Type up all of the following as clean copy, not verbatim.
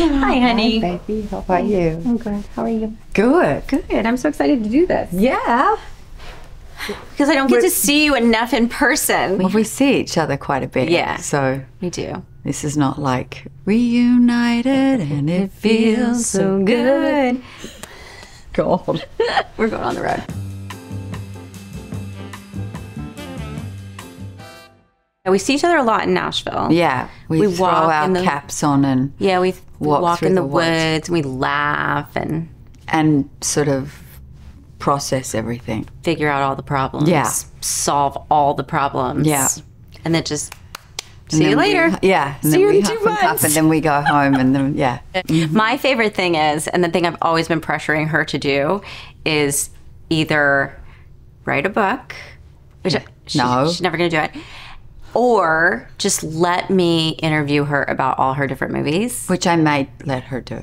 Hi, honey. Hi, baby. How are you? I'm good. How are you? Good. Good. I'm so excited to do this. Yeah. Because I don't get to see you enough in person. Well, we see each other quite a bit. Yeah. So We do. this is not like reunited and it feels so good. God. We're going on the road. We see each other a lot in Nashville. Yeah. We throw walk our in the- caps on and Yeah, we walk through in the the woods. woods and we laugh and sort of process everything. figure out all the problems. Yeah. Solve all the problems. Yeah. And then just And see you then later. And See then you we in huff 2 and puff months. and then we go home and then, yeah. My favorite thing is, and the thing I've always been pressuring her to do, is either write a book, which No. she's never going to do it, or just let me interview her about all her different movies. Which I may let her do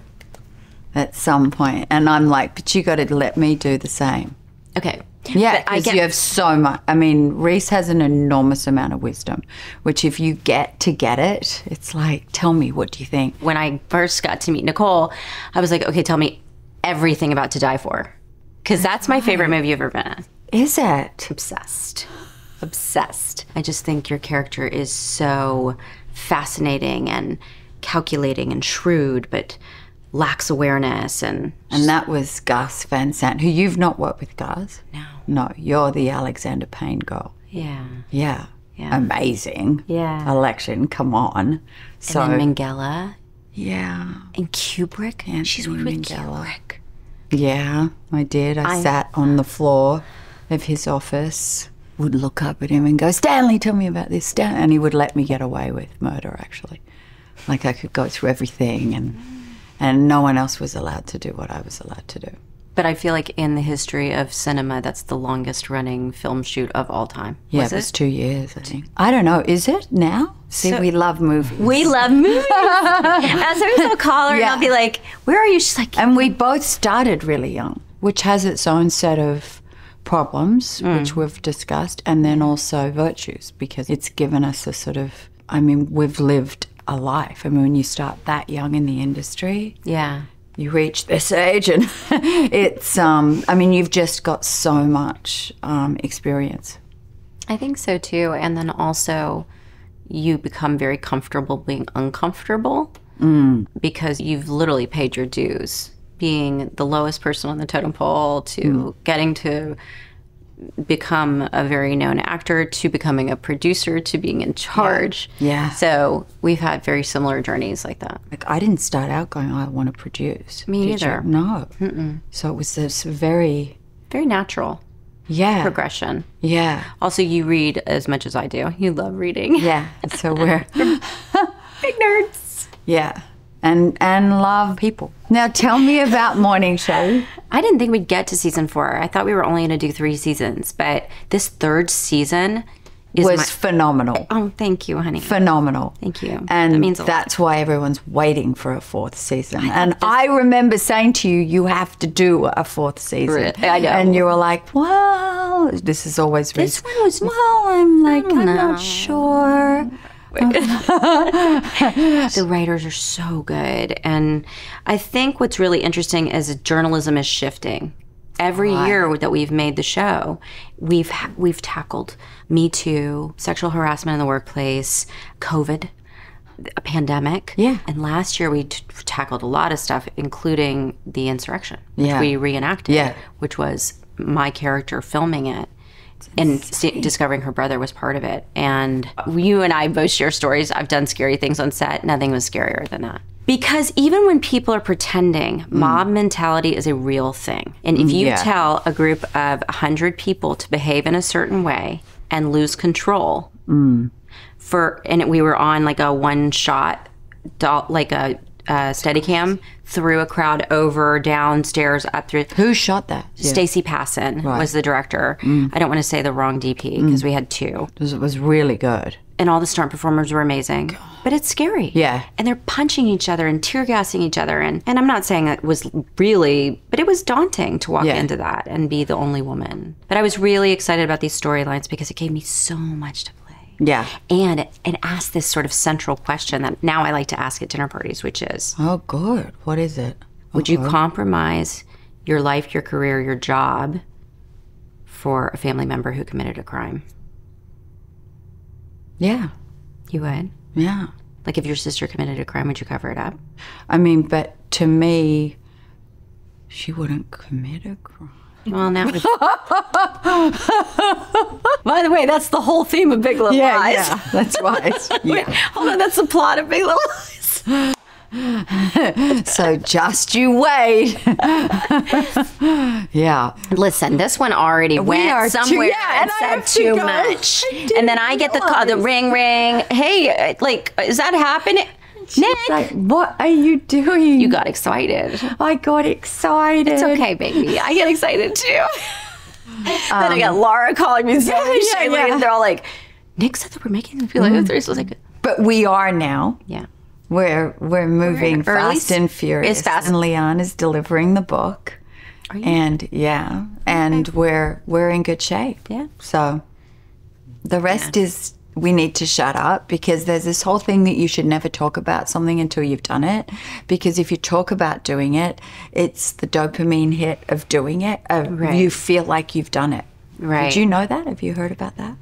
at some point. And I'm like, but you got to let me do the same. Okay. Yeah, But I because you have so much. I mean, Reese has an enormous amount of wisdom, which if you get to get it, it's like, tell me, what do you think? When I first got to meet Nicole, I was like, okay, tell me everything about To Die For. Because that's my favorite movie you've ever been in. Is it? Obsessed. Obsessed. I just think your character is so fascinating and calculating and shrewd, but lacks awareness and that was Gus Van Sant, who you've not worked with, Gus. No. No, you're the Alexander Payne girl. yeah. Yeah. Yeah. Amazing. Yeah. Election, come on. So, And then Minghella yeah. and Kubrick. Anthony She's worked with Minghella. Kubrick. Yeah, I did. I sat on the floor of his office, would look up at him and go, Stanley, tell me about this. And he would let me get away with murder, actually. Like I could go through everything and no one else was allowed to do what I was allowed to do. But I feel like in the history of cinema, that's the longest running film shoot of all time. Yeah, Was it was it? 2 years, I think. I don't know. Is it now? See, we love movies. We love movies. And sometimes I'll call her and I'll be like, where are you? She's like, And we both started really young, which has its own set of problems, which we've discussed, and then also virtues, because it's given us a sort of, I mean, we've lived a life. I mean, when you start that young in the industry, yeah. you reach this age and it's, I mean, you've just got so much experience. I think so too. And then also you become very comfortable being uncomfortable because you've literally paid your dues, being the lowest person on the totem pole to getting to become a very known actor, to becoming a producer, to being in charge. Yeah. So we've had very similar journeys like that. Like, I didn't start out going, I want to produce. Me Did you? neither. No. So it was this very, Very natural yeah. progression. Yeah. Also, you read as much as I do. You love reading. Yeah. So we're, Big nerds. yeah. And love people. Now tell me about Morning Show. I didn't think we'd get to season 4. I thought we were only going to do 3 seasons, but this 3rd season is Was phenomenal. Oh, thank you, honey. Phenomenal. Thank you. And That means a lot. that's why everyone's waiting for a 4th season. And I remember saying to you, you have to do a 4th season. Really? I know. And you were like, well, this is always This one was. well, I'm like, I'm know. not sure. The writers are so good. And I think what's really interesting is journalism is shifting. Every year that we've made the show, we've tackled Me Too, sexual harassment in the workplace, COVID, a pandemic. Yeah. And last year we tackled a lot of stuff, including the insurrection, which Yeah. we reenacted, Yeah. which was my character filming it. And discovering her brother was part of it. And you and I both share stories. I've done scary things on set. Nothing was scarier than that. Because even when people are pretending, mob mentality is a real thing. And if you tell a group of 100 people to behave in a certain way and lose control, and we were on like a one-shot, like a Steadicam, through a crowd, over, downstairs, up through. Who shot that? Stacey Passon was the director. I don't want to say the wrong DP because we had 2. It was really good. And all the stunt performers were amazing. But it's scary. Yeah. And they're punching each other and tear gassing each other. And I'm not saying it was really, but it was daunting to walk into that and be the only woman. But I was really excited about these storylines because it gave me so much to play. Yeah. And ask this sort of central question that now I like to ask at dinner parties, which is, oh, good. What is it? Would you compromise your life, your career, your job for a family member who committed a crime? Yeah. You would? Yeah. Like if your sister committed a crime, would you cover it up? I mean, but to me, she wouldn't commit a crime. Well, now. By the way, that's the whole theme of Big Little Lies. Yeah, that's right. Wait, hold on, that's the plot of Big Little Lies. So just you wait. Yeah. Listen, this one already went somewhere and said too much. And then I get the ring. Hey, like, is that happening? Nick, like, what are you doing? You got excited. I got excited. It's okay, baby. I get excited too. Then I got Laura calling me Zoe, and they're all like, Nick said that we're making them feel like this. I was like, but we are now. Yeah. We're moving fast and furious. It's fast. And Leanne is delivering the book. Are you? And and we're in good shape. Yeah. So the rest is we need to shut up, because there's this whole thing that you should never talk about something until you've done it. Because if you talk about doing it, it's the dopamine hit of doing it. You feel like you've done it. Right. Did you know that? Have you heard about that?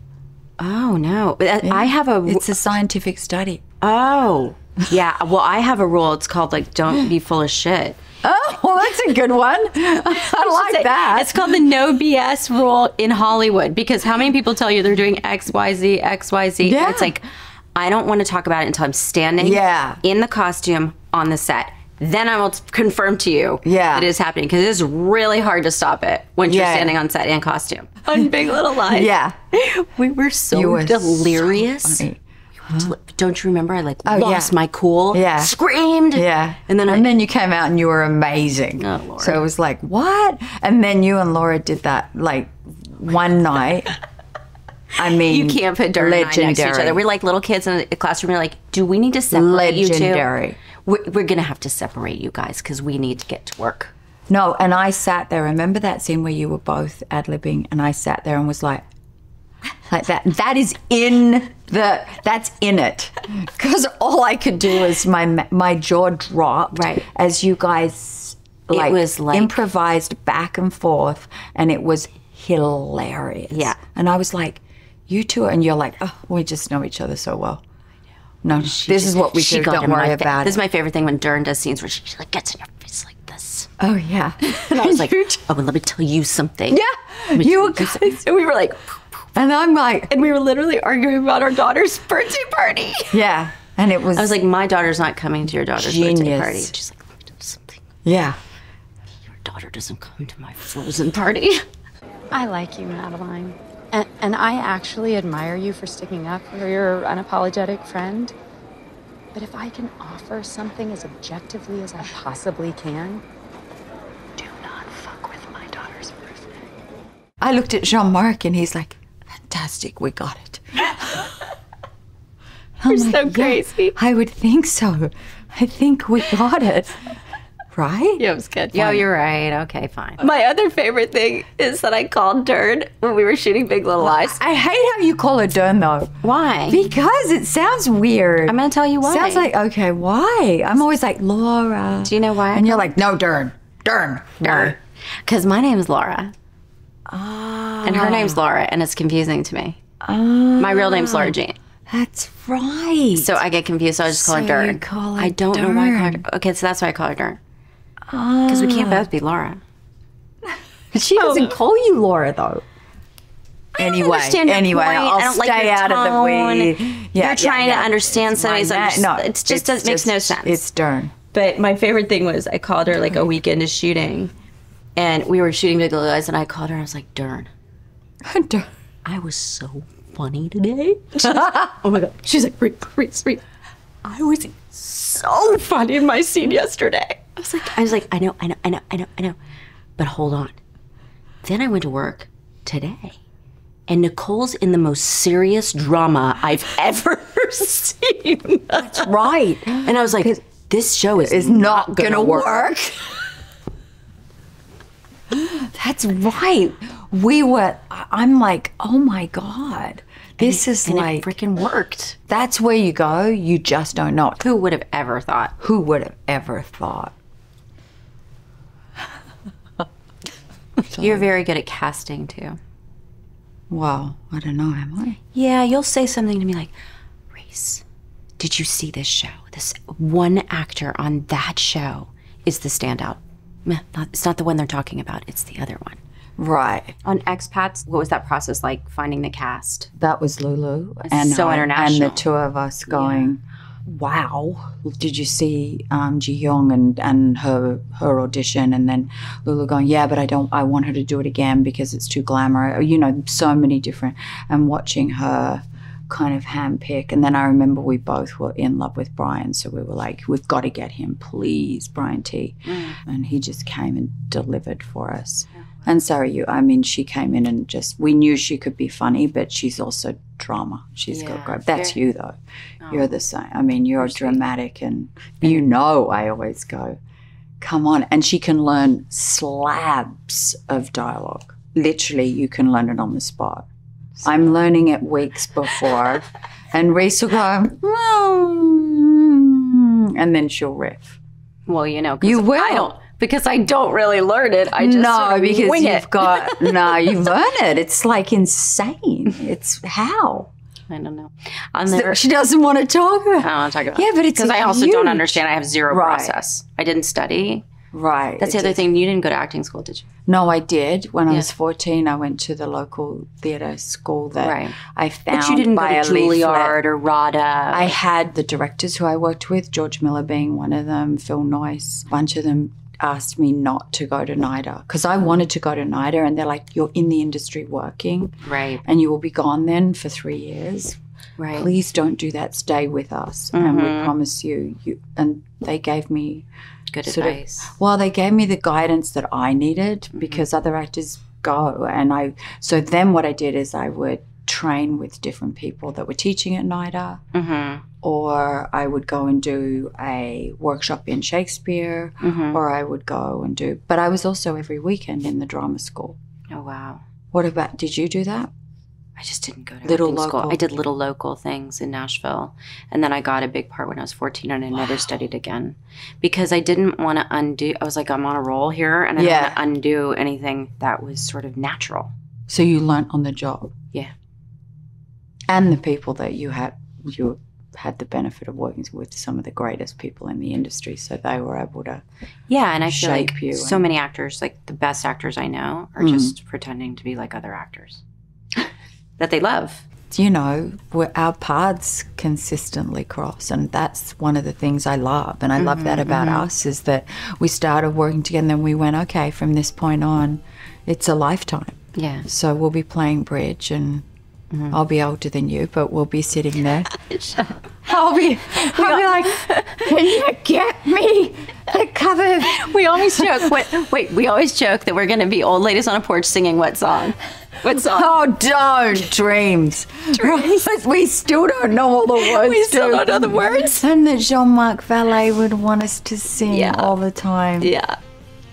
Oh, no. I have a... It's a scientific study. Oh. Yeah. Well, I have a rule. It's called, like, don't be full of shit. Oh, well, that's a good one. I like that. It's called the no BS rule in Hollywood, because how many people tell you they're doing XYZ? Yeah. And it's like, I don't want to talk about it until I'm standing in the costume on the set. Then I will confirm to you that it is happening, because it is really hard to stop it when you're standing on set in costume. On Big Little Lies. Yeah. We were so delirious. So don't you remember? I lost my cool. Yeah. Screamed. Yeah. And then you came out and you were amazing. Oh, Lord. So it was like, what? And then you and Laura did that like one night. I mean, you can't put Dirt and I next to each other. We're like little kids in a classroom. We're like, do we need to separate you two? Legendary. We're going to have to separate you guys, because we need to get to work. No, and I sat there. Remember that scene where you were both ad-libbing, and I sat there and was like that. That is that's in it. Because all I could do was my jaw dropped as you guys improvised back and forth, and it was hilarious. Yeah. And I was like, you two, and you're like, oh, we just know each other so well. No, this is what we do. Don't worry about it. This is my favorite thing when Dern does scenes where she like gets in your face like this. Oh, yeah. And I was like, oh, well, let me tell you something. Yeah. You guys. And we were like, and I'm like, and we were literally arguing about our daughter's birthday party. Yeah. And it was. I was like, my daughter's not coming to your daughter's birthday party. She's like, let me tell you something. Yeah. Your daughter doesn't come to my Frozen party. I like you, Madeline. And I actually admire you for sticking up for your unapologetic friend. But if I can offer something as objectively as I possibly can, do not fuck with my daughter's birthday. I looked at Jean-Marc and he's like, fantastic, we got it. You're so crazy. I would think so. I think we got it. Right? Yeah, it was good. Yeah, you're right. Okay, fine. My other favorite thing is that I called Dern when we were shooting Big Little Lies. I hate how you call her Dern, though. Why? Because it sounds weird. I'm going to tell you why. Sounds like, okay, why? I'm always like, Laura. Do you know why? And you're like, no, Dern. Dern. Because my name's Laura. Oh. And her name's Laura, and it's confusing to me. Oh. My real name's Laura Jean. That's right. So I get confused, so I just call her Dern. You call her I don't know why I call her. Okay, so that's why I call her Dern. Because we can't both be Laura. She doesn't call you Laura, though. Anyway, I'll stay out of the way. You're trying to understand something. No, it just makes no sense. It's Dern. But my favorite thing was I called her like a weekend of shooting, and we were shooting Big Little Lies, and I called her and I was like, Dern. Dern. I was so funny today. Oh my God. She's like, Reese. I was so funny in my scene yesterday. I was like, I know. But hold on. Then I went to work today, and Nicole's in the most serious drama I've ever seen. That's right. And I was like, this show is not gonna work. That's right. I'm like, oh my God. This is and like... it freaking worked. That's where you go. You just don't know. Who would have ever thought? Who would have ever thought? You're very good at casting, too. Well, I don't know, am I? Yeah, you'll say something to me like, Reese, did you see this show? This one actor on that show is the standout. It's not the one they're talking about. It's the other one. Right. On Expats, what was that process like, finding the cast? That was Lulu. It's so international. And the two of us going, wow. Did you see Ji Young and her audition? And then Lulu going, yeah, but I want her to do it again because it's too glamorous. You know, so many different, and watching her kind of handpick. And then I remember we both were in love with Brian. So we were like, we've got to get him, please, Brian T. And he just came and delivered for us. And she came in and we knew she could be funny, but she's also drama. She's got great. That's you, though. You're the same. I mean, you're dramatic, and I always go, come on. And she can learn slabs of dialogue. Literally, you can learn it on the spot. I'm learning it weeks before, and Reese will go, and then she'll riff. Well, you will. Because I don't really learn it. I just wing it. You learn it. It's like insane. It's how? I don't know. She doesn't want to talk about it. I don't want to talk about it. Yeah, but it's because I also don't understand. I have zero process. I didn't study. Right. That's the other thing. You didn't go to acting school, did you? No, I did. When I was 14, I went to the local theatre school that I found. But you didn't go to Juilliard or RADA. I had the directors who I worked with, George Miller being one of them, Phil Noyce, a bunch of them asked me not to go to NIDA because I wanted to go to NIDA, and they're like, you're in the industry working. Right. And you will be gone then for 3 years. Right. Please don't do that. Stay with us. And we promise you. And they gave me good advice. They gave me the guidance that I needed because other actors go. And so then what I did is I would train with different people that were teaching at NIDA, or I would go and do a workshop in Shakespeare, or I would go and but I was also every weekend in the drama school. Oh, wow. What about, did you do that? I just didn't go to acting school. I did little local things in Nashville. And then I got a big part when I was 14, and I never studied again because I didn't want to undo. I was like, I'm on a roll here, and I don't want to undo anything that was sort of natural. So you learnt on the job? Yeah. And the people that you had the benefit of working with some of the greatest people in the industry, so they were able to and I feel like you so many actors, like the best actors I know, are just pretending to be like other actors that they love. Our paths consistently cross, and that's one of the things I love, and I love that about us, is that we started working together and then we went, okay, from this point on, it's a lifetime. Yeah. So we'll be playing bridge, and I'll be older than you, but we'll be sitting there. I'll be like, can you get me the cover? We always joke. We always joke that we're going to be old ladies on a porch singing what song? What song? Oh, don't. Dreams. We still don't know all the words. We still don't know the words. And that Jean-Marc Vallée would want us to sing all the time. Yeah.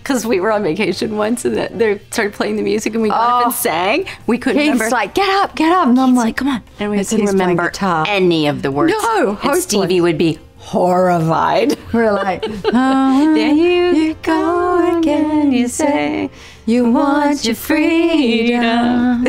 Because we were on vacation once, and they started playing the music, and we got up and sang. We couldn't remember. He's like, get up. And I'm like, come on. And we couldn't remember any of the words. No, and Stevie would be horrified. We're like, there you go again, you say you want your freedom.